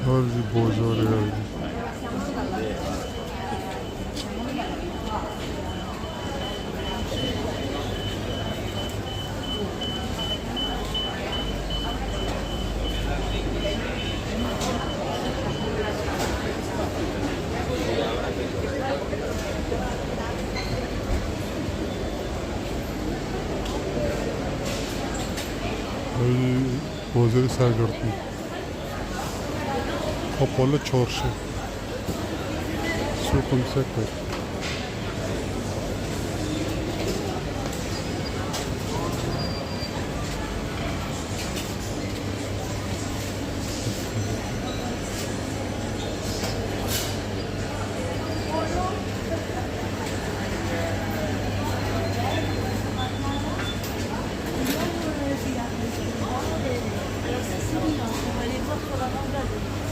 Hadi bozar yani. Hadi bozarı sergartın. Kapalı çarşı. Sokun sekler. On va aller voir sur la bande.